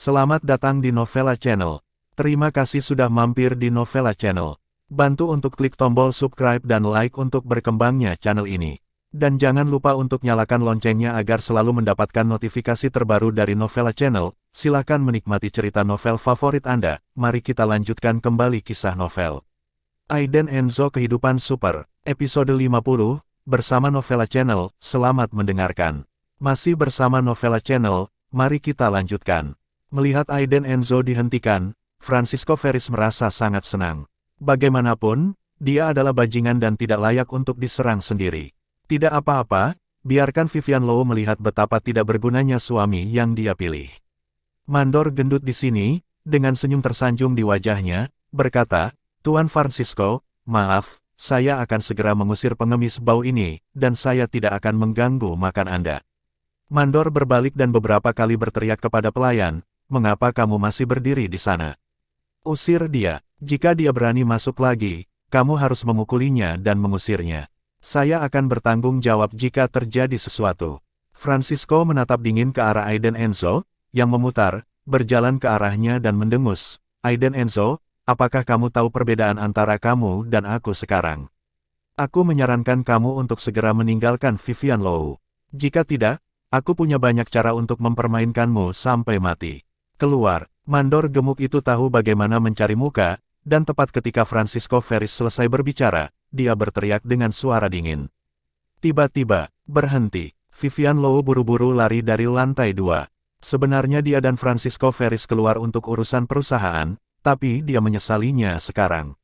Selamat datang di Novella Channel. Terima kasih sudah mampir di Novella Channel. Bantu untuk klik tombol subscribe dan like untuk berkembangnya channel ini. Dan jangan lupa untuk nyalakan loncengnya agar selalu mendapatkan notifikasi terbaru dari Novella Channel. Silakan menikmati cerita novel favorit Anda. Mari kita lanjutkan kembali kisah novel Aiden Enzo Kehidupan Super, episode 50, bersama Novella Channel. Selamat mendengarkan. Masih bersama Novella Channel, mari kita lanjutkan. Melihat Aiden Enzo dihentikan, Francisco Ferris merasa sangat senang. Bagaimanapun, dia adalah bajingan dan tidak layak untuk diserang sendiri. Tidak apa-apa, biarkan Vivian Low melihat betapa tidak bergunanya suami yang dia pilih. Mandor gendut di sini, dengan senyum tersanjung di wajahnya, berkata, "Tuan Francisco, maaf, saya akan segera mengusir pengemis bau ini, dan saya tidak akan mengganggu makan Anda." Mandor berbalik dan beberapa kali berteriak kepada pelayan, "Mengapa kamu masih berdiri di sana? Usir dia. Jika dia berani masuk lagi, kamu harus memukulinya dan mengusirnya. Saya akan bertanggung jawab jika terjadi sesuatu." Francisco menatap dingin ke arah Aiden Enzo, yang memutar, berjalan ke arahnya dan mendengus. "Aiden Enzo, apakah kamu tahu perbedaan antara kamu dan aku sekarang? Aku menyarankan kamu untuk segera meninggalkan Vivian Low. Jika tidak, aku punya banyak cara untuk mempermainkanmu sampai mati. Keluar." Mandor gemuk itu tahu bagaimana mencari muka, dan tepat ketika Francisco Ferris selesai berbicara, dia berteriak dengan suara dingin. Tiba-tiba, berhenti. Vivian Low buru-buru lari dari lantai 2. Sebenarnya dia dan Francisco Ferris keluar untuk urusan perusahaan, tapi dia menyesalinya sekarang.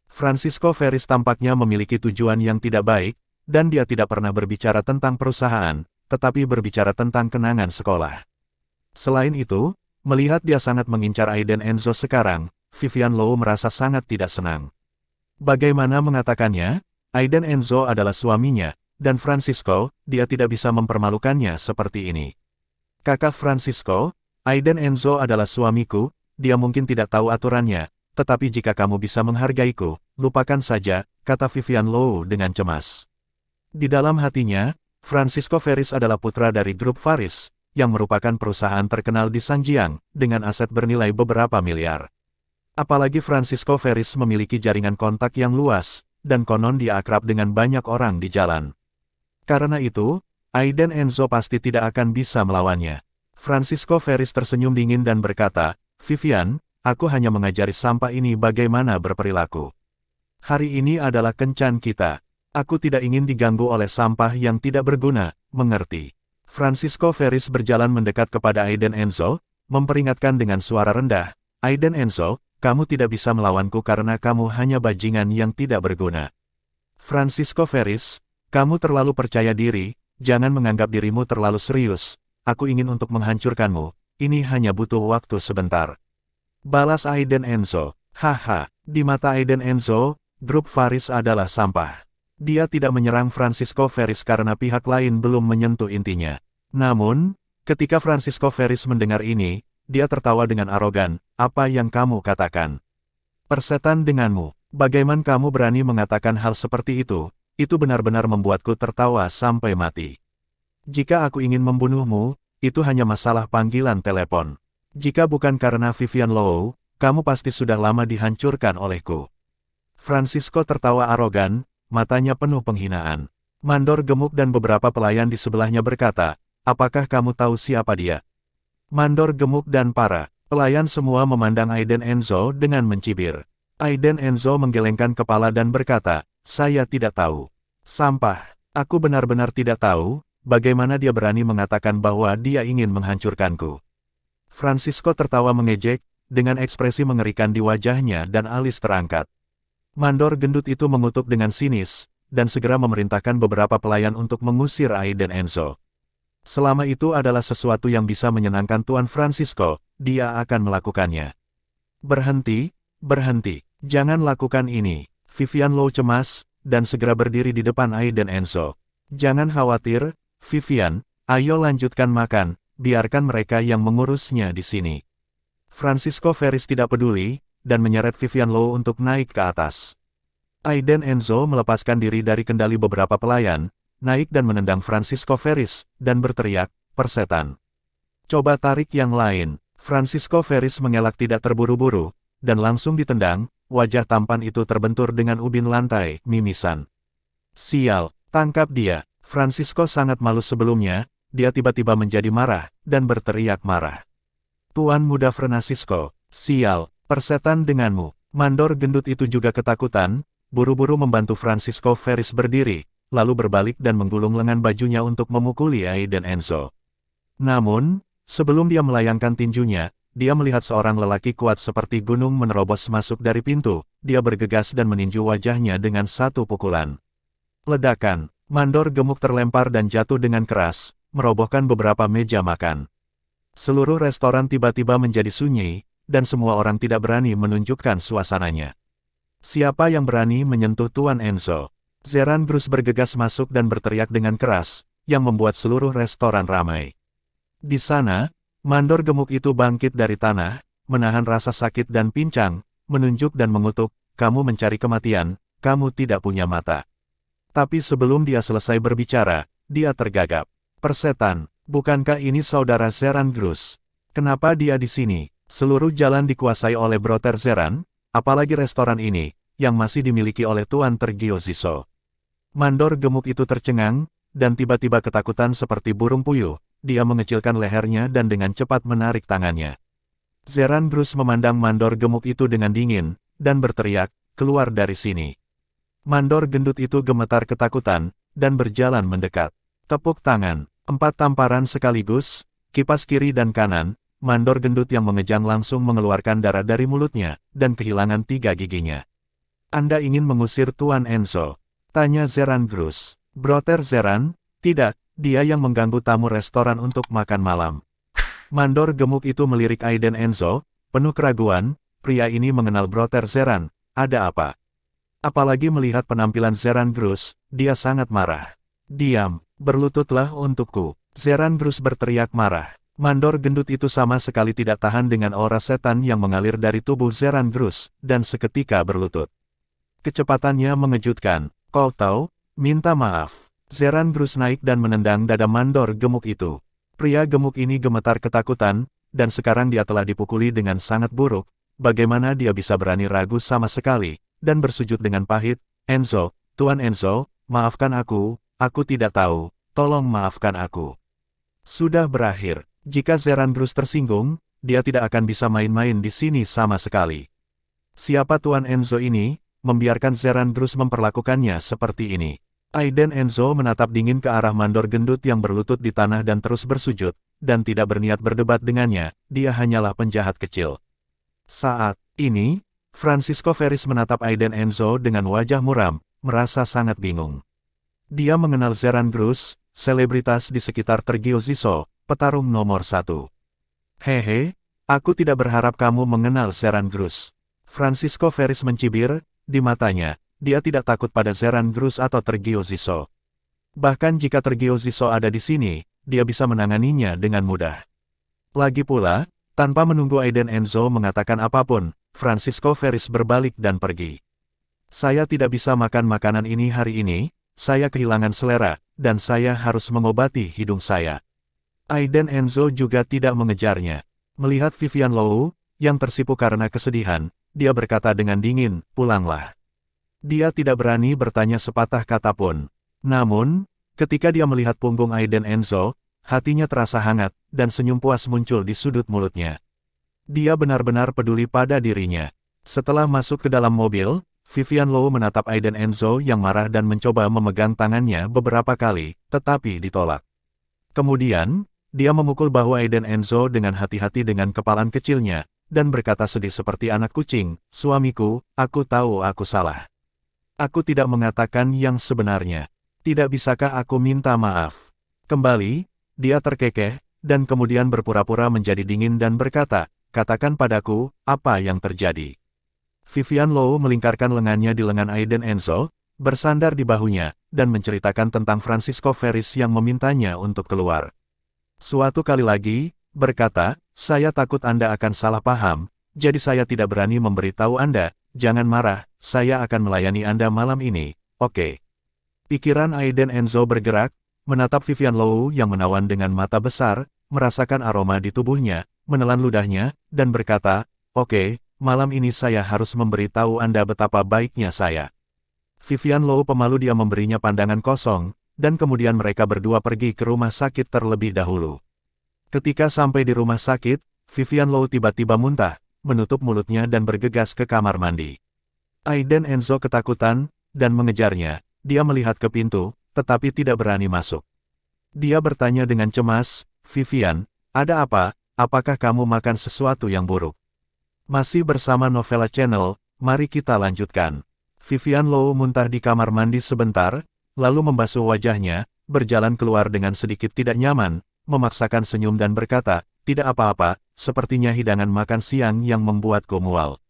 Francisco Ferris tampaknya memiliki tujuan yang tidak baik, dan dia tidak pernah berbicara tentang perusahaan, tetapi berbicara tentang kenangan sekolah. Selain itu, melihat dia sangat mengincar Aiden Enzo sekarang, Vivian Low merasa sangat tidak senang. Bagaimana mengatakannya, Aiden Enzo adalah suaminya, dan Francisco, dia tidak bisa mempermalukannya seperti ini. "Kakak Francisco, Aiden Enzo adalah suamiku, dia mungkin tidak tahu aturannya, tetapi jika kamu bisa menghargaiku, lupakan saja," kata Vivian Low dengan cemas. Di dalam hatinya, Francisco Ferris adalah putra dari grup Faris, yang merupakan perusahaan terkenal di Sanjiang, dengan aset bernilai beberapa miliar. Apalagi Francisco Ferris memiliki jaringan kontak yang luas, dan konon dia akrab dengan banyak orang di jalan. Karena itu, Aiden Enzo pasti tidak akan bisa melawannya. Francisco Ferris tersenyum dingin dan berkata, "Vivian, aku hanya mengajari sampah ini bagaimana berperilaku. Hari ini adalah kencan kita. Aku tidak ingin diganggu oleh sampah yang tidak berguna, mengerti?" Francisco Ferris berjalan mendekat kepada Aiden Enzo, memperingatkan dengan suara rendah, "Aiden Enzo, kamu tidak bisa melawanku karena kamu hanya bajingan yang tidak berguna. Francisco Ferris, kamu terlalu percaya diri, jangan menganggap dirimu terlalu serius, aku ingin untuk menghancurkanmu, ini hanya butuh waktu sebentar." Balas Aiden Enzo, "Haha, di mata Aiden Enzo, grup Faris adalah sampah." Dia tidak menyerang Francisco Ferris karena pihak lain belum menyentuh intinya. Namun, ketika Francisco Ferris mendengar ini, dia tertawa dengan arogan, "Apa yang kamu katakan? Persetan denganmu, bagaimana kamu berani mengatakan hal seperti itu? Itu benar-benar membuatku tertawa sampai mati. Jika aku ingin membunuhmu, itu hanya masalah panggilan telepon. Jika bukan karena Vivian Low, kamu pasti sudah lama dihancurkan olehku." Francisco tertawa arogan, matanya penuh penghinaan. Mandor gemuk dan beberapa pelayan di sebelahnya berkata, "Apakah kamu tahu siapa dia?" Mandor gemuk dan para pelayan semua memandang Aiden Enzo dengan mencibir. Aiden Enzo menggelengkan kepala dan berkata, "Saya tidak tahu. Sampah. Aku benar-benar tidak tahu, bagaimana dia berani mengatakan bahwa dia ingin menghancurkanku." Francisco tertawa mengejek, dengan ekspresi mengerikan di wajahnya dan alis terangkat. Mandor gendut itu mengutuk dengan sinis, dan segera memerintahkan beberapa pelayan untuk mengusir Aiden Enzo. Selama itu adalah sesuatu yang bisa menyenangkan Tuan Francisco, dia akan melakukannya. "Berhenti, berhenti, jangan lakukan ini." Vivian Low cemas, dan segera berdiri di depan Aiden Enzo. "Jangan khawatir, Vivian, ayo lanjutkan makan, biarkan mereka yang mengurusnya di sini." Francisco Ferris tidak peduli, dan menyeret Vivian Low untuk naik ke atas. Aiden Enzo melepaskan diri dari kendali beberapa pelayan, naik dan menendang Francisco Ferris, dan berteriak, "Persetan! Coba tarik yang lain." Francisco Ferris mengelak tidak terburu-buru, dan langsung ditendang, wajah tampan itu terbentur dengan ubin lantai, mimisan. "Sial, tangkap dia!" Francisco sangat malu sebelumnya, dia tiba-tiba menjadi marah, dan berteriak marah. "Tuan muda Francisco, sial, persetan denganmu." Mandor gendut itu juga ketakutan, buru-buru membantu Francisco Ferris berdiri, lalu berbalik dan menggulung lengan bajunya untuk memukuli Aiden Enzo. Namun, sebelum dia melayangkan tinjunya, dia melihat seorang lelaki kuat seperti gunung menerobos masuk dari pintu, dia bergegas dan meninju wajahnya dengan satu pukulan. Ledakan, mandor gemuk terlempar dan jatuh dengan keras, merobohkan beberapa meja makan. Seluruh restoran tiba-tiba menjadi sunyi, dan semua orang tidak berani menunjukkan suasananya. "Siapa yang berani menyentuh Tuan Enzo?" Zeran Bruce bergegas masuk dan berteriak dengan keras, yang membuat seluruh restoran ramai. Di sana, mandor gemuk itu bangkit dari tanah, menahan rasa sakit dan pincang, menunjuk dan mengutuk, "Kamu mencari kematian, kamu tidak punya mata." Tapi sebelum dia selesai berbicara, dia tergagap. "Persetan, bukankah ini saudara Zeran Bruce? Kenapa dia di sini?" Seluruh jalan dikuasai oleh Brother Zeran, apalagi restoran ini, yang masih dimiliki oleh Tuan Tergio Ziso. Mandor gemuk itu tercengang, dan tiba-tiba ketakutan seperti burung puyuh, dia mengecilkan lehernya dan dengan cepat menarik tangannya. Zeran Bruce memandang mandor gemuk itu dengan dingin, dan berteriak, "Keluar dari sini." Mandor gendut itu gemetar ketakutan, dan berjalan mendekat. Tepuk tangan, 4 tamparan sekaligus, kipas kiri dan kanan, mandor gendut yang mengejang langsung mengeluarkan darah dari mulutnya, dan kehilangan 3 giginya. "Anda ingin mengusir Tuan Enzo?" tanya Zeran Bruce. "Brother Zeran, tidak, dia yang mengganggu tamu restoran untuk makan malam." Mandor gemuk itu melirik Aiden Enzo, penuh keraguan, pria ini mengenal Brother Zeran, ada apa? Apalagi melihat penampilan Zeran Bruce, dia sangat marah. "Diam, berlututlah untukku." Zeran Bruce berteriak marah. Mandor gendut itu sama sekali tidak tahan dengan aura setan yang mengalir dari tubuh Zeran Bruce, dan seketika berlutut. Kecepatannya mengejutkan. "Kau tahu, minta maaf." Zeran Bruce naik dan menendang dada mandor gemuk itu. Pria gemuk ini gemetar ketakutan, dan sekarang dia telah dipukuli dengan sangat buruk. Bagaimana dia bisa berani ragu sama sekali, dan bersujud dengan pahit, "Enzo, Tuan Enzo, maafkan aku tidak tahu, tolong maafkan aku." Sudah berakhir. Jika Zeran Bruce tersinggung, dia tidak akan bisa main-main di sini sama sekali. Siapa Tuan Enzo ini, membiarkan Zeran Bruce memperlakukannya seperti ini? Aiden Enzo menatap dingin ke arah mandor gendut yang berlutut di tanah dan terus bersujud, dan tidak berniat berdebat dengannya, dia hanyalah penjahat kecil. Saat ini, Francisco Ferris menatap Aiden Enzo dengan wajah muram, merasa sangat bingung. Dia mengenal Zeran Bruce, selebritas di sekitar Tergio Ziso, petarung nomor 1. "Hehe, aku tidak berharap kamu mengenal Zeran Bruce." Francisco Ferris mencibir, di matanya, dia tidak takut pada Zeran Bruce atau Tergio Ziso. Bahkan jika Tergio Ziso ada di sini, dia bisa menanganinya dengan mudah. Lagi pula, tanpa menunggu Aiden Enzo mengatakan apapun, Francisco Ferris berbalik dan pergi. "Saya tidak bisa makan makanan ini hari ini, saya kehilangan selera, dan saya harus mengobati hidung saya." Aiden Enzo juga tidak mengejarnya. Melihat Vivian Low, yang tersipu karena kesedihan, dia berkata dengan dingin, "Pulanglah." Dia tidak berani bertanya sepatah kata pun. Namun, ketika dia melihat punggung Aiden Enzo, hatinya terasa hangat, dan senyum puas muncul di sudut mulutnya. Dia benar-benar peduli pada dirinya. Setelah masuk ke dalam mobil, Vivian Low menatap Aiden Enzo yang marah dan mencoba memegang tangannya beberapa kali, tetapi ditolak. Kemudian, dia memukul bahu Aiden Enzo dengan hati-hati dengan kepalan kecilnya, dan berkata sedih seperti anak kucing, "Suamiku, aku tahu aku salah. Aku tidak mengatakan yang sebenarnya. Tidak bisakah aku minta maaf?" Kembali, dia terkekeh, dan kemudian berpura-pura menjadi dingin dan berkata, "Katakan padaku, apa yang terjadi?" Vivian Low melingkarkan lengannya di lengan Aiden Enzo, bersandar di bahunya, dan menceritakan tentang Francisco Ferris yang memintanya untuk keluar. Suatu kali lagi, berkata, "Saya takut Anda akan salah paham, jadi saya tidak berani memberitahu Anda. Jangan marah, saya akan melayani Anda malam ini, oke? Pikiran Aiden Enzo bergerak, menatap Vivian Low yang menawan dengan mata besar, merasakan aroma di tubuhnya, menelan ludahnya, dan berkata, oke, malam ini saya harus memberitahu Anda betapa baiknya saya. Vivian Low pemalu dia memberinya pandangan kosong, dan kemudian mereka berdua pergi ke rumah sakit terlebih dahulu. Ketika sampai di rumah sakit, Vivian Low tiba-tiba muntah, menutup mulutnya dan bergegas ke kamar mandi. Aiden Enzo ketakutan, dan mengejarnya. Dia melihat ke pintu, tetapi tidak berani masuk. Dia bertanya dengan cemas, Vivian, ada apa? Apakah kamu makan sesuatu yang buruk? Masih bersama Novella Channel, mari kita lanjutkan. Vivian Low muntah di kamar mandi sebentar, lalu membasuh wajahnya, berjalan keluar dengan sedikit tidak nyaman, memaksakan senyum dan berkata, tidak apa-apa, sepertinya hidangan makan siang yang membuatku mual.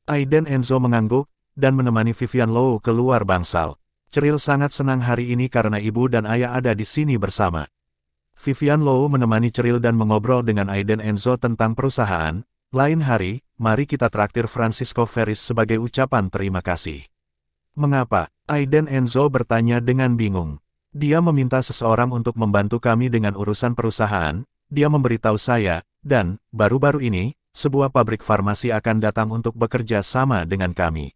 Aiden Enzo mengangguk, dan menemani Vivian Low keluar bangsal. Ceril sangat senang hari ini karena ibu dan ayah ada di sini bersama. Vivian Low menemani Ceril dan mengobrol dengan Aiden Enzo tentang perusahaan. Lain hari, mari kita traktir Francisco Ferris sebagai ucapan terima kasih. Mengapa? Aiden Enzo bertanya dengan bingung. Dia meminta seseorang untuk membantu kami dengan urusan perusahaan. Dia memberitahu saya, dan, baru-baru ini, sebuah pabrik farmasi akan datang untuk bekerja sama dengan kami.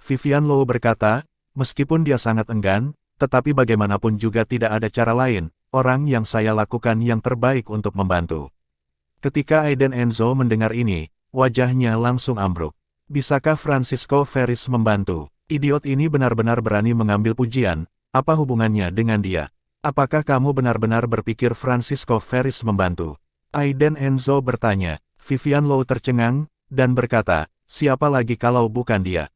Vivian Low berkata, meskipun dia sangat enggan, tetapi bagaimanapun juga tidak ada cara lain, orang yang saya lakukan yang terbaik untuk membantu. Ketika Aiden Enzo mendengar ini, wajahnya langsung ambruk. Bisakah Francisco Ferris membantu? Idiot ini benar-benar berani mengambil pujian, apa hubungannya dengan dia? Apakah kamu benar-benar berpikir Francisco Ferris membantu? Aiden Enzo bertanya. Vivian Low tercengang, dan berkata, siapa lagi kalau bukan dia?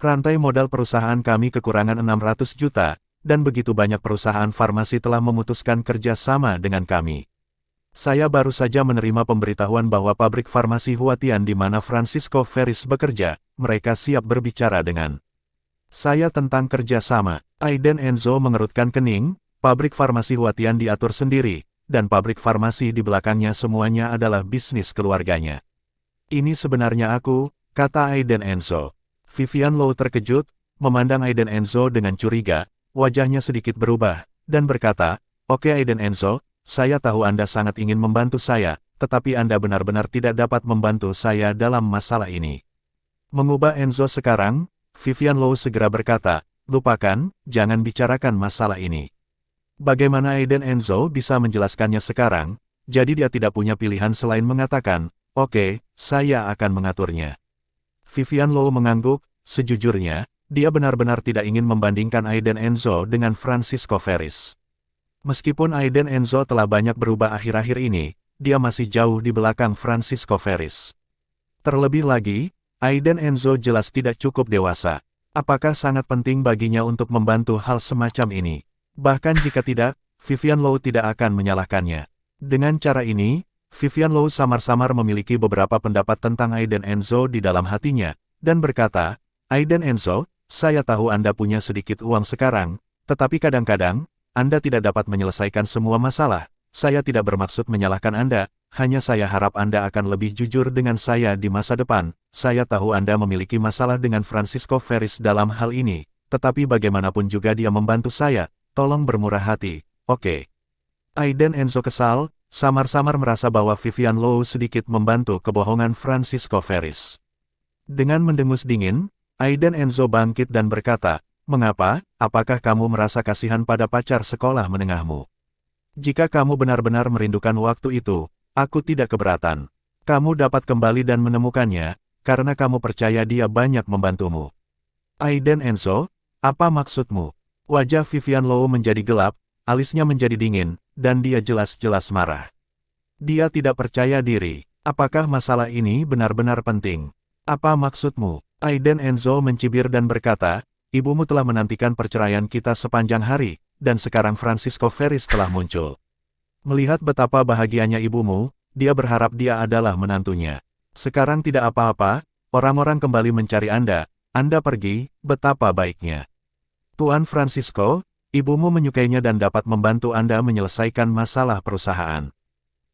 Rantai modal perusahaan kami kekurangan 600 juta, dan begitu banyak perusahaan farmasi telah memutuskan kerja sama dengan kami. Saya baru saja menerima pemberitahuan bahwa pabrik farmasi Huatian di mana Francisco Ferris bekerja, mereka siap berbicara dengan saya tentang kerja sama. Aiden Enzo mengerutkan kening. Pabrik farmasi Huatian diatur sendiri, dan pabrik farmasi di belakangnya semuanya adalah bisnis keluarganya. Ini sebenarnya aku, kata Aiden Enzo. Vivian Low terkejut, memandang Aiden Enzo dengan curiga, wajahnya sedikit berubah, dan berkata, oke Aiden Enzo, saya tahu Anda sangat ingin membantu saya, tetapi Anda benar-benar tidak dapat membantu saya dalam masalah ini. Mengubah Enzo sekarang, Vivian Low segera berkata, lupakan, jangan bicarakan masalah ini. Bagaimana Aiden Enzo bisa menjelaskannya sekarang, jadi dia tidak punya pilihan selain mengatakan, oke, saya akan mengaturnya. Vivian Low mengangguk, sejujurnya, dia benar-benar tidak ingin membandingkan Aiden Enzo dengan Francisco Ferris. Meskipun Aiden Enzo telah banyak berubah akhir-akhir ini, dia masih jauh di belakang Francisco Ferris. Terlebih lagi, Aiden Enzo jelas tidak cukup dewasa. Apakah sangat penting baginya untuk membantu hal semacam ini? Bahkan jika tidak, Vivian Low tidak akan menyalahkannya. Dengan cara ini, Vivian Low samar-samar memiliki beberapa pendapat tentang Aiden Enzo di dalam hatinya, dan berkata, Aiden Enzo, saya tahu Anda punya sedikit uang sekarang, tetapi kadang-kadang, Anda tidak dapat menyelesaikan semua masalah. Saya tidak bermaksud menyalahkan Anda, hanya saya harap Anda akan lebih jujur dengan saya di masa depan. Saya tahu Anda memiliki masalah dengan Francisco Ferris dalam hal ini, tetapi bagaimanapun juga dia membantu saya. Tolong bermurah hati, oke? Aiden Enzo kesal, samar-samar merasa bahwa Vivian Low sedikit membantu kebohongan Francisco Ferris. Dengan mendengus dingin, Aiden Enzo bangkit dan berkata, mengapa? Apakah kamu merasa kasihan pada pacar sekolah menengahmu? Jika kamu benar-benar merindukan waktu itu, aku tidak keberatan. Kamu dapat kembali dan menemukannya, karena kamu percaya dia banyak membantumu. Aiden Enzo, apa maksudmu? Wajah Vivian Low menjadi gelap, alisnya menjadi dingin, dan dia jelas-jelas marah. Dia tidak percaya diri. Apakah masalah ini benar-benar penting? Apa maksudmu? Aiden Enzo mencibir dan berkata, ibumu telah menantikan perceraian kita sepanjang hari, dan sekarang Francisco Ferris telah muncul. Melihat betapa bahagianya ibumu, dia berharap dia adalah menantunya. Sekarang tidak apa-apa, orang-orang kembali mencari Anda pergi, betapa baiknya. Tuan Francisco, ibumu menyukainya dan dapat membantu Anda menyelesaikan masalah perusahaan.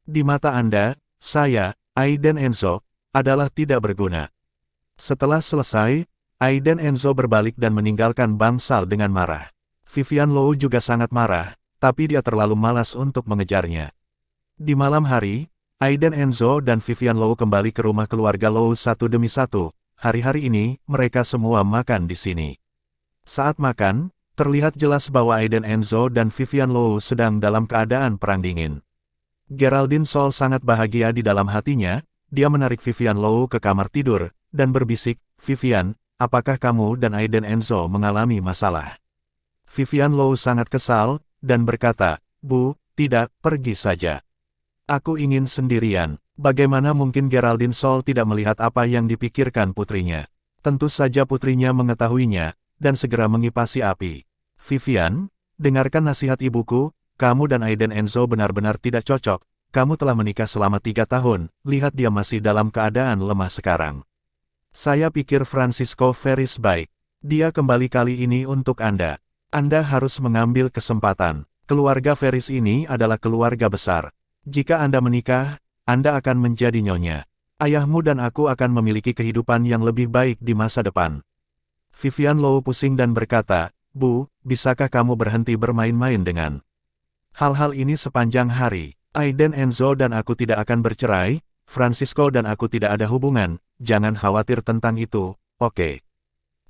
Di mata Anda, saya, Aiden Enzo, adalah tidak berguna. Setelah selesai, Aiden Enzo berbalik dan meninggalkan bangsal dengan marah. Vivian Low juga sangat marah, tapi dia terlalu malas untuk mengejarnya. Di malam hari, Aiden Enzo dan Vivian Low kembali ke rumah keluarga Low satu demi satu. Hari-hari ini, mereka semua makan di sini. Saat makan, terlihat jelas bahwa Aiden Enzo dan Vivian Low sedang dalam keadaan perang dingin. Geraldine Sol sangat bahagia di dalam hatinya, dia menarik Vivian Low ke kamar tidur, dan berbisik, "Vivian, apakah kamu dan Aiden Enzo mengalami masalah?" Vivian Low sangat kesal, dan berkata, "Bu, tidak, pergi saja. Aku ingin sendirian." Bagaimana mungkin Geraldine Sol tidak melihat apa yang dipikirkan putrinya? Tentu saja putrinya mengetahuinya, dan segera mengipasi api. "Vivian, dengarkan nasihat ibuku, kamu dan Aiden Enzo benar-benar tidak cocok. Kamu telah menikah selama 3 tahun, lihat dia masih dalam keadaan lemah sekarang. Saya pikir Francisco Ferris baik. Dia kembali kali ini untuk Anda. Anda harus mengambil kesempatan. Keluarga Ferris ini adalah keluarga besar. Jika Anda menikah, Anda akan menjadi nyonya. Ayahmu dan aku akan memiliki kehidupan yang lebih baik di masa depan." Vivian Low pusing dan berkata, "Bu, bisakah kamu berhenti bermain-main dengan hal-hal ini sepanjang hari? Aiden Enzo dan aku tidak akan bercerai, Francisco dan aku tidak ada hubungan, jangan khawatir tentang itu, oke?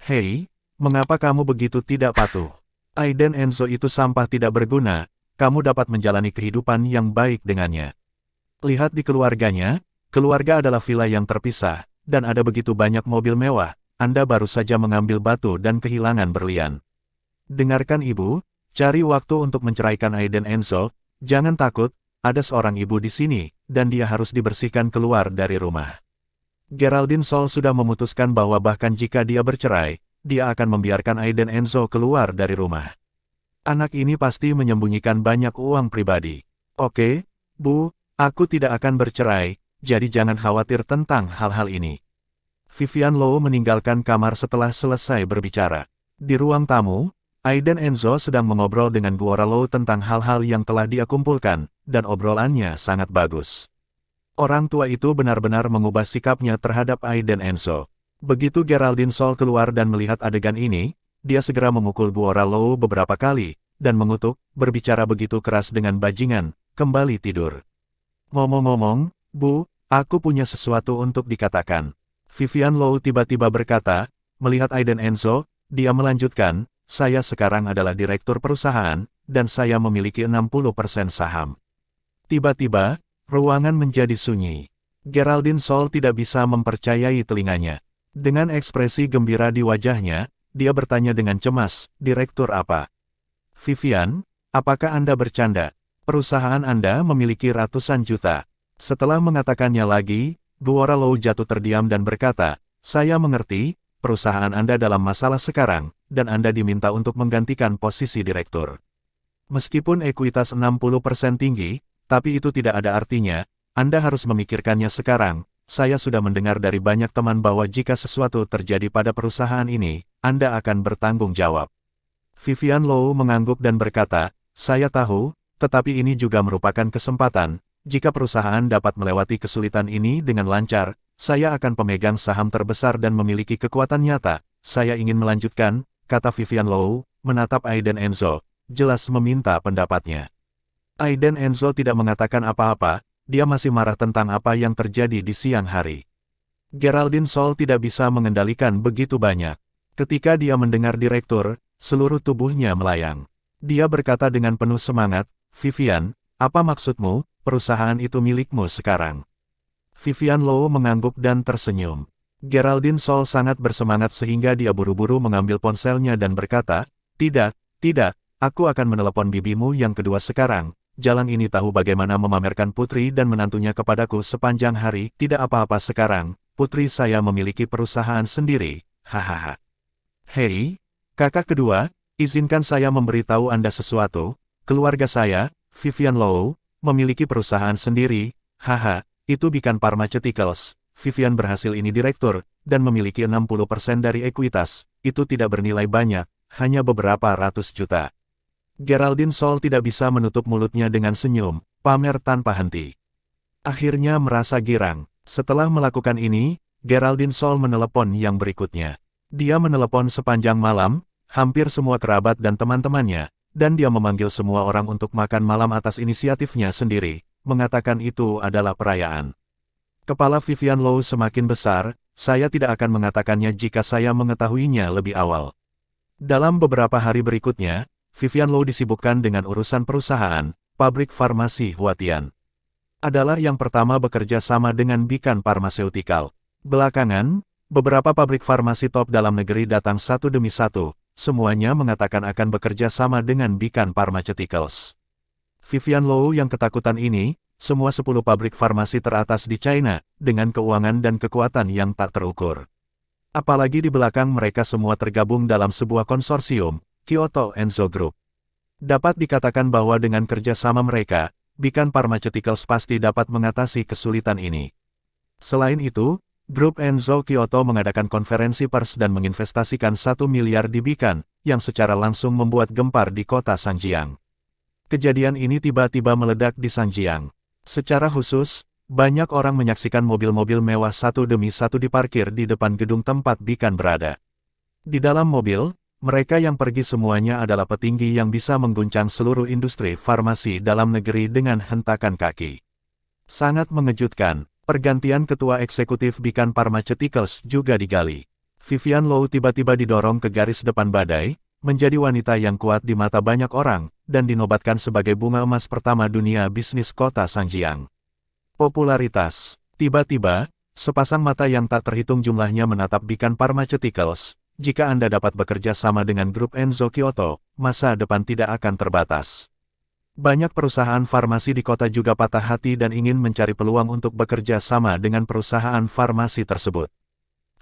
Hei, mengapa kamu begitu tidak patuh? Aiden Enzo itu sampah tidak berguna, kamu dapat menjalani kehidupan yang baik dengannya. Lihat di keluarganya, keluarga adalah villa yang terpisah, dan ada begitu banyak mobil mewah, Anda baru saja mengambil batu dan kehilangan berlian. Dengarkan ibu, cari waktu untuk menceraikan Aiden Enzo, jangan takut, ada seorang ibu di sini, dan dia harus dibersihkan keluar dari rumah." Geraldine Sol sudah memutuskan bahwa bahkan jika dia bercerai, dia akan membiarkan Aiden Enzo keluar dari rumah. Anak ini pasti menyembunyikan banyak uang pribadi. "Oke, Bu, aku tidak akan bercerai, jadi jangan khawatir tentang hal-hal ini." Vivian Low meninggalkan kamar setelah selesai berbicara. Di ruang tamu, Aiden Enzo sedang mengobrol dengan Guora Low tentang hal-hal yang telah dia kumpulkan, dan obrolannya sangat bagus. Orang tua itu benar-benar mengubah sikapnya terhadap Aiden Enzo. Begitu Geraldine Sol keluar dan melihat adegan ini, dia segera memukul Guora Low beberapa kali, dan mengutuk, berbicara begitu keras dengan bajingan, "Kembali tidur." "Ngomong-ngomong, Bu, aku punya sesuatu untuk dikatakan." Vivian Low tiba-tiba berkata, melihat Aiden Enzo, dia melanjutkan, "Saya sekarang adalah direktur perusahaan, dan saya memiliki 60% saham." Tiba-tiba, ruangan menjadi sunyi. Geraldine Sol tidak bisa mempercayai telinganya. Dengan ekspresi gembira di wajahnya, dia bertanya dengan cemas, "Direktur apa?" "Vivian, apakah Anda bercanda? Perusahaan Anda memiliki ratusan juta." Setelah mengatakannya lagi, Guora Low jatuh terdiam dan berkata, "Saya mengerti, perusahaan Anda dalam masalah sekarang, dan Anda diminta untuk menggantikan posisi direktur. Meskipun ekuitas 60% tinggi, tapi itu tidak ada artinya, Anda harus memikirkannya sekarang. Saya sudah mendengar dari banyak teman bahwa jika sesuatu terjadi pada perusahaan ini, Anda akan bertanggung jawab." Vivian Low mengangguk dan berkata, "Saya tahu, tetapi ini juga merupakan kesempatan. Jika perusahaan dapat melewati kesulitan ini dengan lancar, saya akan pemegang saham terbesar dan memiliki kekuatan nyata. Saya ingin melanjutkan," kata Vivian Low, menatap Aiden Enzo, jelas meminta pendapatnya. Aiden Enzo tidak mengatakan apa-apa, dia masih marah tentang apa yang terjadi di siang hari. Geraldine Sol tidak bisa mengendalikan begitu banyak. Ketika dia mendengar direktur, seluruh tubuhnya melayang. Dia berkata dengan penuh semangat, "Vivian, apa maksudmu, perusahaan itu milikmu sekarang?" Vivian Low mengangguk dan tersenyum. Geraldine Sol sangat bersemangat sehingga dia buru-buru mengambil ponselnya dan berkata, "Tidak, tidak, aku akan menelepon bibimu yang kedua sekarang. Jalan ini tahu bagaimana memamerkan putri dan menantunya kepadaku sepanjang hari. Tidak apa-apa sekarang, putri saya memiliki perusahaan sendiri, hahaha." "Hei, kakak kedua, izinkan saya memberitahu Anda sesuatu. Keluarga saya, Vivian Low, memiliki perusahaan sendiri, haha, itu Beacon Pharmaceuticals. Vivian berhasil ini direktur, dan memiliki 60% dari ekuitas. Itu tidak bernilai banyak, hanya beberapa ratus juta." Geraldine Sol tidak bisa menutup mulutnya dengan senyum, pamer tanpa henti. Akhirnya merasa girang, Setelah melakukan ini, Geraldine Sol menelepon yang berikutnya. Dia menelepon sepanjang malam, hampir semua kerabat dan teman-temannya, dan dia memanggil semua orang untuk makan malam atas inisiatifnya sendiri, mengatakan itu adalah perayaan. Kepala Vivian Low semakin besar, saya tidak akan mengatakannya jika saya mengetahuinya lebih awal. Dalam beberapa hari berikutnya, Vivian Low disibukkan dengan urusan perusahaan, pabrik farmasi Huatian. Adalah yang pertama bekerja sama dengan Beacon Pharmaceutical. Belakangan, beberapa pabrik farmasi top dalam negeri datang satu demi satu, semuanya mengatakan akan bekerja sama dengan Beacon Pharmaceuticals. Vivian Low yang ketakutan ini, semua 10 pabrik farmasi teratas di China, dengan keuangan dan kekuatan yang tak terukur. Apalagi di belakang mereka semua tergabung dalam sebuah konsorsium, Kyoto Enzo Group. Dapat dikatakan bahwa dengan kerjasama mereka, Beacon Pharmaceuticals pasti dapat mengatasi kesulitan ini. Selain itu, Grup Enzo Kyoto mengadakan konferensi pers dan menginvestasikan 1 miliar di Beacon, yang secara langsung membuat gempar di kota Zhangjiang. Kejadian ini tiba-tiba meledak di Zhangjiang. Secara khusus, banyak orang menyaksikan mobil-mobil mewah satu demi satu diparkir di depan gedung tempat Beacon berada. Di dalam mobil, mereka yang pergi semuanya adalah petinggi yang bisa mengguncang seluruh industri farmasi dalam negeri dengan hentakan kaki. Sangat mengejutkan. Pergantian ketua eksekutif Beacon Pharmaceuticals juga digali. Vivian Low tiba-tiba didorong ke garis depan badai, menjadi wanita yang kuat di mata banyak orang, dan dinobatkan sebagai bunga emas pertama dunia bisnis kota Zhangjiang. Popularitas. Tiba-tiba, sepasang mata yang tak terhitung jumlahnya menatap Beacon Pharmaceuticals. Jika Anda dapat bekerja sama dengan grup Enzo Kyoto, masa depan tidak akan terbatas. Banyak perusahaan farmasi di kota juga patah hati dan ingin mencari peluang untuk bekerja sama dengan perusahaan farmasi tersebut.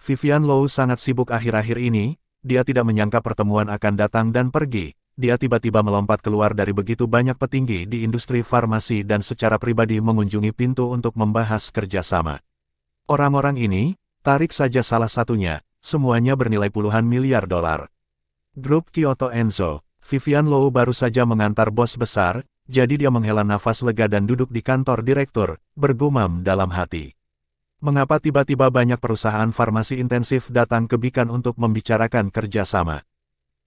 Vivian Low sangat sibuk akhir-akhir ini, dia tidak menyangka pertemuan akan datang dan pergi, dia tiba-tiba melompat keluar dari begitu banyak petinggi di industri farmasi dan secara pribadi mengunjungi pintu untuk membahas kerjasama. Orang-orang ini, tarik saja salah satunya, semuanya bernilai puluhan miliar dolar. Grup Kyoto Enzo. Vivian Low baru saja mengantar bos besar, jadi dia menghela nafas lega dan duduk di kantor direktur, bergumam dalam hati. Mengapa tiba-tiba banyak perusahaan farmasi intensif datang ke Beacon untuk membicarakan kerjasama?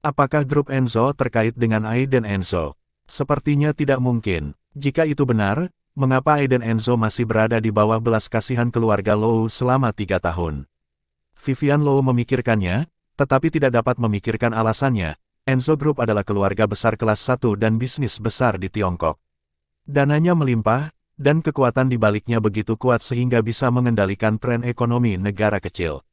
Apakah grup Enzo terkait dengan Aiden Enzo? Sepertinya tidak mungkin. Jika itu benar, mengapa Aiden Enzo masih berada di bawah belas kasihan keluarga Low selama 3 tahun? Vivian Low memikirkannya, tetapi tidak dapat memikirkan alasannya. Enzo Group adalah keluarga besar kelas 1 dan bisnis besar di Tiongkok. Dananya melimpah, dan kekuatan di baliknya begitu kuat sehingga bisa mengendalikan tren ekonomi negara kecil.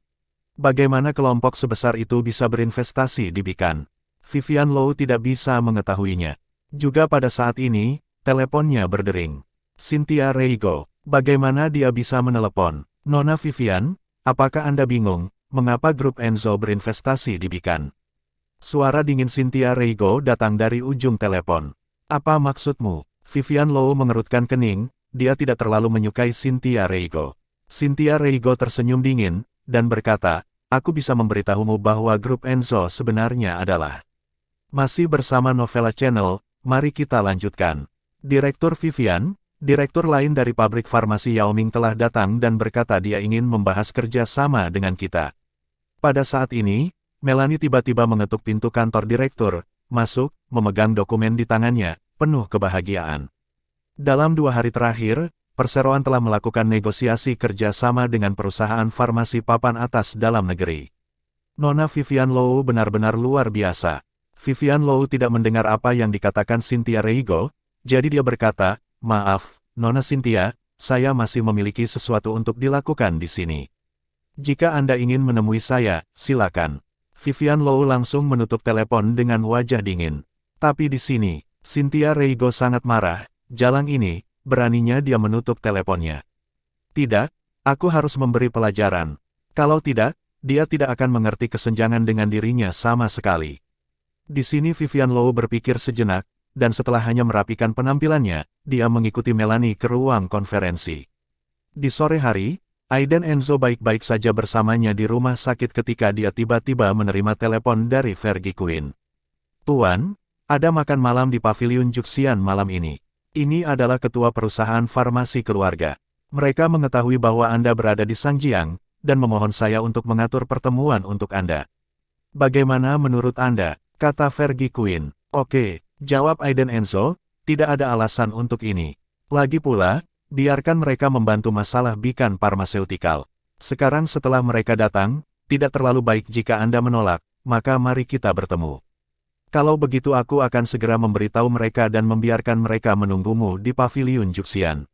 Bagaimana kelompok sebesar itu bisa berinvestasi di Beacon? Vivian Low tidak bisa mengetahuinya. Juga pada saat ini, teleponnya berdering. Cynthia Reigo, bagaimana dia bisa menelepon? Nona Vivian, apakah Anda bingung, mengapa grup Enzo berinvestasi di Beacon? Suara dingin Cynthia Reigo datang dari ujung telepon. Apa maksudmu? Vivian Low mengerutkan kening, dia tidak terlalu menyukai Cynthia Reigo. Cynthia Reigo tersenyum dingin, dan berkata, aku bisa memberitahumu bahwa grup Enzo sebenarnya adalah. Masih bersama Novella Channel, mari kita lanjutkan. Direktur Vivian, direktur lain dari pabrik farmasi Yaoming telah datang dan berkata dia ingin membahas kerja sama dengan kita. Pada saat ini, Melanie tiba-tiba mengetuk pintu kantor direktur, masuk, memegang dokumen di tangannya, penuh kebahagiaan. Dalam 2 hari terakhir, perseroan telah melakukan negosiasi kerja sama dengan perusahaan farmasi papan atas dalam negeri. Nona Vivian Low benar-benar luar biasa. Vivian Low tidak mendengar apa yang dikatakan Cynthia Reigo, jadi dia berkata, maaf, Nona Cynthia, saya masih memiliki sesuatu untuk dilakukan di sini. Jika Anda ingin menemui saya, silakan. Vivian Low langsung menutup telepon dengan wajah dingin. Tapi di sini, Cynthia Reigo sangat marah, jalan ini, beraninya dia menutup teleponnya. Tidak, aku harus memberi pelajaran. Kalau tidak, dia tidak akan mengerti kesenjangan dengan dirinya sama sekali. Di sini Vivian Low berpikir sejenak, dan setelah hanya merapikan penampilannya, dia mengikuti Melanie ke ruang konferensi. Di sore hari, Aiden Enzo baik-baik saja bersamanya di rumah sakit ketika dia tiba-tiba menerima telepon dari Fergie Quinn. Tuan, ada makan malam di Paviliun Juxian malam ini. Ini adalah ketua perusahaan farmasi keluarga. Mereka mengetahui bahwa Anda berada di Sangjiang, dan memohon saya untuk mengatur pertemuan untuk Anda. Bagaimana menurut Anda? Kata Fergie Quinn. Oke, jawab Aiden Enzo, tidak ada alasan untuk ini. Lagi pula, biarkan mereka membantu masalah Beacon Pharmaceutical. Sekarang setelah mereka datang, tidak terlalu baik jika Anda menolak, maka mari kita bertemu. Kalau begitu aku akan segera memberitahu mereka dan membiarkan mereka menunggumu di Paviliun Juxian.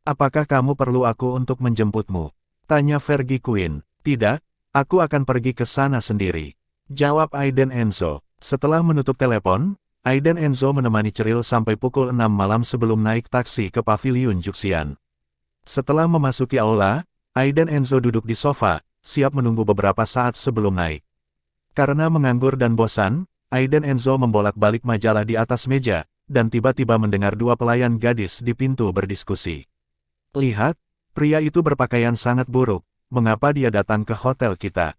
Apakah kamu perlu aku untuk menjemputmu? Tanya Fergie Quinn. Tidak, aku akan pergi ke sana sendiri. Jawab Aiden Enzo. Setelah menutup telepon, Aiden Enzo menemani Cheryl sampai pukul 6 malam sebelum naik taksi ke Paviliun Juxian. Setelah memasuki aula, Aiden Enzo duduk di sofa, siap menunggu beberapa saat sebelum naik. Karena menganggur dan bosan, Aiden Enzo membolak-balik majalah di atas meja, dan tiba-tiba mendengar dua pelayan gadis di pintu berdiskusi. Lihat, pria itu berpakaian sangat buruk, mengapa dia datang ke hotel kita?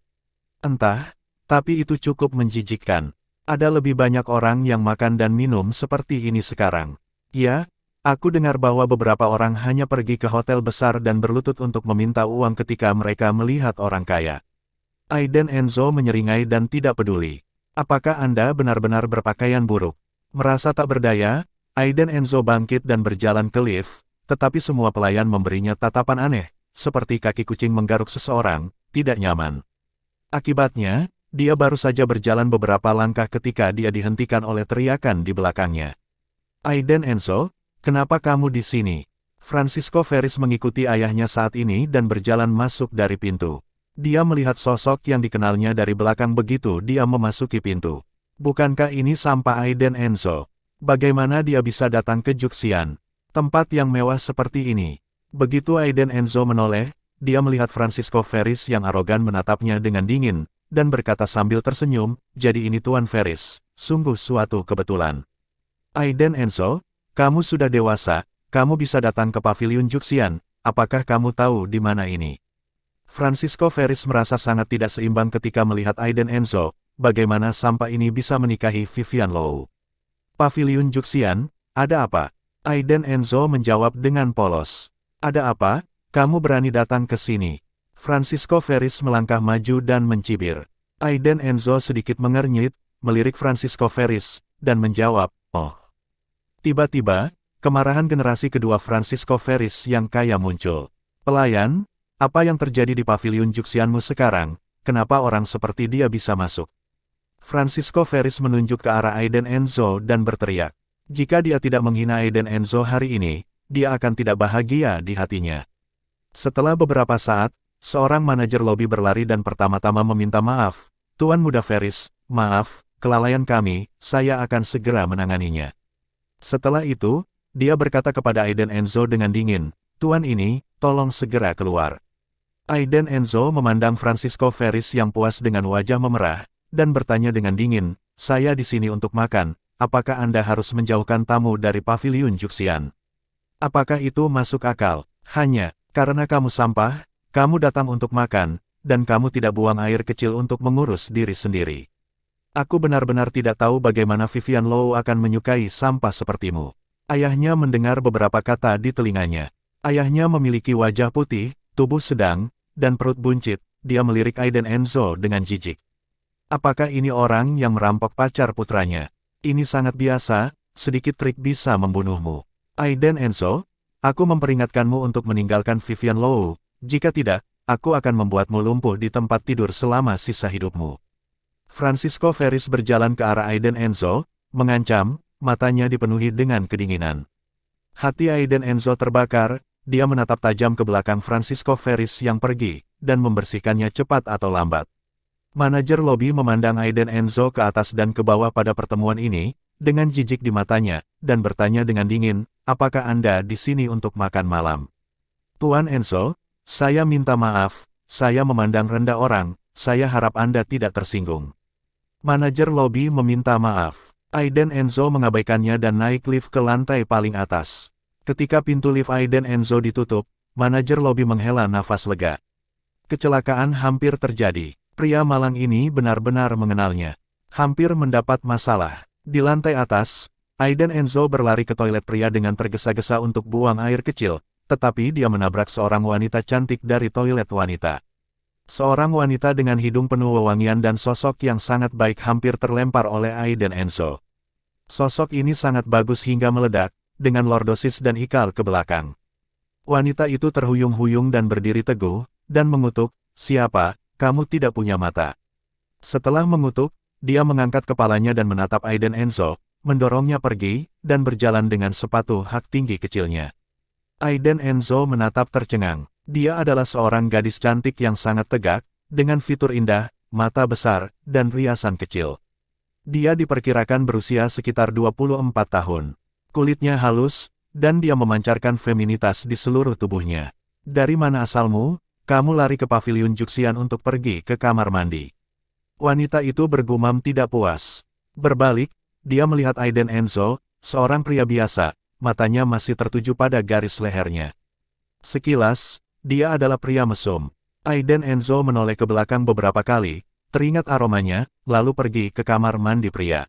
Entah, tapi itu cukup menjijikkan. Ada lebih banyak orang yang makan dan minum seperti ini sekarang. Ya, aku dengar bahwa beberapa orang hanya pergi ke hotel besar dan berlutut untuk meminta uang ketika mereka melihat orang kaya. Aiden Enzo menyeringai dan tidak peduli. Apakah Anda benar-benar berpakaian buruk? Merasa tak berdaya, Aiden Enzo bangkit dan berjalan ke lift, tetapi semua pelayan memberinya tatapan aneh, seperti kaki kucing menggaruk seseorang, tidak nyaman. Akibatnya, dia baru saja berjalan beberapa langkah ketika dia dihentikan oleh teriakan di belakangnya. Aiden Enzo, kenapa kamu di sini? Francisco Ferris mengikuti ayahnya saat ini dan berjalan masuk dari pintu. Dia melihat sosok yang dikenalnya dari belakang begitu dia memasuki pintu. Bukankah ini sampah Aiden Enzo? Bagaimana dia bisa datang ke Juxian? Tempat yang mewah seperti ini. Begitu Aiden Enzo menoleh, dia melihat Francisco Ferris yang arogan menatapnya dengan dingin, dan berkata sambil tersenyum, jadi ini Tuan Ferris, sungguh suatu kebetulan. Aiden Enzo, kamu sudah dewasa, kamu bisa datang ke Paviliun Juxian, apakah kamu tahu di mana ini? Francisco Ferris merasa sangat tidak seimbang ketika melihat Aiden Enzo, bagaimana sampah ini bisa menikahi Vivian Low. Paviliun Juxian, ada apa? Aiden Enzo menjawab dengan polos. Ada apa? Kamu berani datang ke sini? Francisco Ferris melangkah maju dan mencibir. Aiden Enzo sedikit mengernyit, melirik Francisco Ferris, dan menjawab, oh. Tiba-tiba, kemarahan generasi kedua Francisco Ferris yang kaya muncul. Pelayan, apa yang terjadi di Paviliun Juxianmu sekarang, kenapa orang seperti dia bisa masuk? Francisco Ferris menunjuk ke arah Aiden Enzo dan berteriak. Jika dia tidak menghina Aiden Enzo hari ini, dia akan tidak bahagia di hatinya. Setelah beberapa saat, seorang manajer lobi berlari dan pertama-tama meminta maaf. Tuan Muda Ferris, maaf, kelalaian kami, saya akan segera menanganinya. Setelah itu, dia berkata kepada Aiden Enzo dengan dingin, Tuan ini, tolong segera keluar. Aiden Enzo memandang Francisco Ferris yang puas dengan wajah memerah, dan bertanya dengan dingin, saya di sini untuk makan, apakah Anda harus menjauhkan tamu dari Paviliun Juxian? Apakah itu masuk akal? Hanya, karena kamu sampah, kamu datang untuk makan, dan kamu tidak buang air kecil untuk mengurus diri sendiri. Aku benar-benar tidak tahu bagaimana Vivian Low akan menyukai sampah sepertimu. Ayahnya mendengar beberapa kata di telinganya. Ayahnya memiliki wajah putih, tubuh sedang, dan perut buncit. Dia melirik Aiden Enzo dengan jijik. Apakah ini orang yang merampok pacar putranya? Ini sangat biasa, sedikit trik bisa membunuhmu. Aiden Enzo, aku memperingatkanmu untuk meninggalkan Vivian Low, jika tidak, aku akan membuatmu lumpuh di tempat tidur selama sisa hidupmu. Francisco Ferris berjalan ke arah Aiden Enzo, mengancam, matanya dipenuhi dengan kedinginan. Hati Aiden Enzo terbakar, dia menatap tajam ke belakang Francisco Ferris yang pergi, dan membersihkannya cepat atau lambat. Manajer lobi memandang Aiden Enzo ke atas dan ke bawah pada pertemuan ini, dengan jijik di matanya, dan bertanya dengan dingin, apakah Anda di sini untuk makan malam? Tuan Enzo, saya minta maaf, saya memandang rendah orang, saya harap Anda tidak tersinggung. Manajer lobi meminta maaf. Aiden Enzo mengabaikannya dan naik lift ke lantai paling atas. Ketika pintu lift Aiden Enzo ditutup, manajer lobi menghela nafas lega. Kecelakaan hampir terjadi. Pria malang ini benar-benar mengenalnya. Hampir mendapat masalah. Di lantai atas, Aiden Enzo berlari ke toilet pria dengan tergesa-gesa untuk buang air kecil, tetapi dia menabrak seorang wanita cantik dari toilet wanita. Seorang wanita dengan hidung penuh wewangian dan sosok yang sangat baik hampir terlempar oleh Aiden Enzo. Sosok ini sangat bagus hingga meledak, dengan lordosis dan ikal ke belakang. Wanita itu terhuyung-huyung dan berdiri teguh, dan mengutuk, "Siapa, kamu tidak punya mata?" Setelah mengutuk, dia mengangkat kepalanya dan menatap Aiden Enzo, mendorongnya pergi, dan berjalan dengan sepatu hak tinggi kecilnya. Aiden Enzo menatap tercengang. Dia adalah seorang gadis cantik yang sangat tegak, dengan fitur indah, mata besar, dan riasan kecil. Dia diperkirakan berusia sekitar 24 tahun. Kulitnya halus, dan dia memancarkan feminitas di seluruh tubuhnya. "Dari mana asalmu? Kamu lari ke paviliun Juxian untuk pergi ke kamar mandi." Wanita itu bergumam tidak puas. Berbalik, dia melihat Aiden Enzo, seorang pria biasa, matanya masih tertuju pada garis lehernya. Sekilas, dia adalah pria mesum. Aiden Enzo menoleh ke belakang beberapa kali, teringat aromanya, lalu pergi ke kamar mandi pria.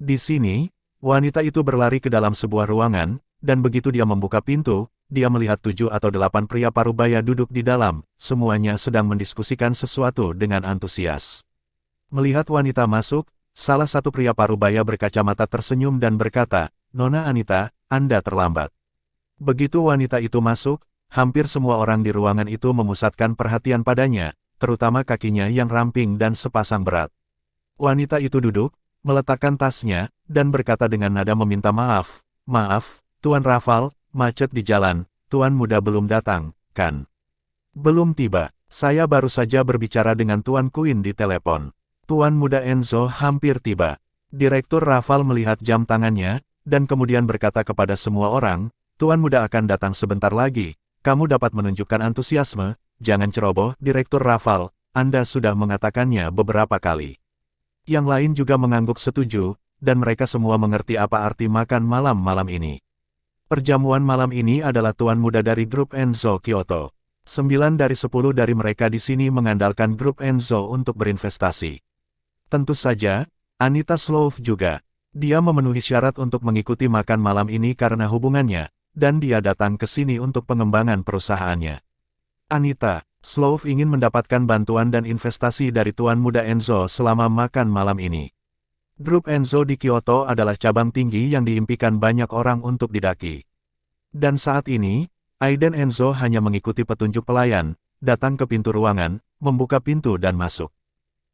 Di sini, wanita itu berlari ke dalam sebuah ruangan, dan begitu dia membuka pintu, dia melihat 7 atau 8 pria parubaya duduk di dalam, semuanya sedang mendiskusikan sesuatu dengan antusias. Melihat wanita masuk, salah satu pria parubaya berkacamata tersenyum dan berkata, "Nona Anita, Anda terlambat." Begitu wanita itu masuk, hampir semua orang di ruangan itu memusatkan perhatian padanya, terutama kakinya yang ramping dan sepasang berat. Wanita itu duduk, meletakkan tasnya, dan berkata dengan nada meminta maaf, "Maaf, Tuan Raval, macet di jalan, Tuan Muda belum datang, kan?" "Belum tiba, saya baru saja berbicara dengan Tuan Queen di telepon. Tuan Muda Enzo hampir tiba." Direktur Raval melihat jam tangannya, dan kemudian berkata kepada semua orang, "Tuan Muda akan datang sebentar lagi, kamu dapat menunjukkan antusiasme, jangan ceroboh." Direktur Raval, "Anda sudah mengatakannya beberapa kali." Yang lain juga mengangguk setuju, dan mereka semua mengerti apa arti makan malam ini. Perjamuan malam ini adalah Tuan Muda dari grup Enzo Kyoto. 9 dari 10 dari mereka di sini mengandalkan grup Enzo untuk berinvestasi. Tentu saja, Anita Slough juga. Dia memenuhi syarat untuk mengikuti makan malam ini karena hubungannya, dan dia datang ke sini untuk pengembangan perusahaannya. Anita Slough ingin mendapatkan bantuan dan investasi dari Tuan Muda Enzo selama makan malam ini. Grup Enzo di Kyoto adalah cabang tinggi yang diimpikan banyak orang untuk didaki. Dan saat ini, Aiden Enzo hanya mengikuti petunjuk pelayan, datang ke pintu ruangan, membuka pintu dan masuk.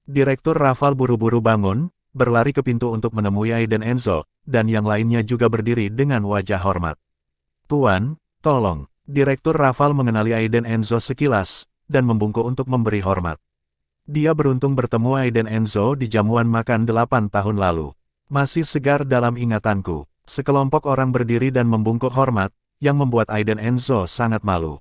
Direktur Raval buru-buru bangun, berlari ke pintu untuk menemui Aiden Enzo, dan yang lainnya juga berdiri dengan wajah hormat. "Tuan, tolong." Direktur Raval mengenali Aiden Enzo sekilas, dan membungkuk untuk memberi hormat. Dia beruntung bertemu Aiden Enzo di jamuan makan 8 tahun lalu. Masih segar dalam ingatanku. Sekelompok orang berdiri dan membungkuk hormat, yang membuat Aiden Enzo sangat malu.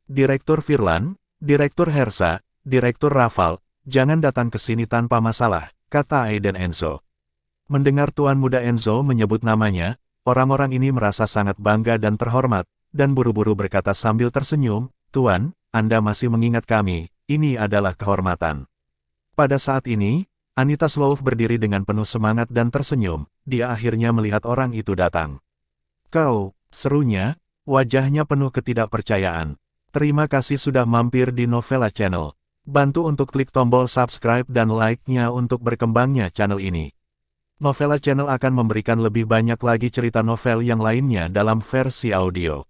"Direktur Firlan, Direktur Hersa, Direktur Raval, jangan datang ke sini tanpa masalah," kata Aiden Enzo. Mendengar Tuan Muda Enzo menyebut namanya, orang-orang ini merasa sangat bangga dan terhormat, dan buru-buru berkata sambil tersenyum, "Tuan, Anda masih mengingat kami, ini adalah kehormatan." Pada saat ini, Anita Slough berdiri dengan penuh semangat dan tersenyum, dia akhirnya melihat orang itu datang. "Kau," serunya, wajahnya penuh ketidakpercayaan. Terima kasih sudah mampir di Novella Channel. Bantu untuk klik tombol subscribe dan like-nya untuk berkembangnya channel ini. Novella Channel akan memberikan lebih banyak lagi cerita novel yang lainnya dalam versi audio.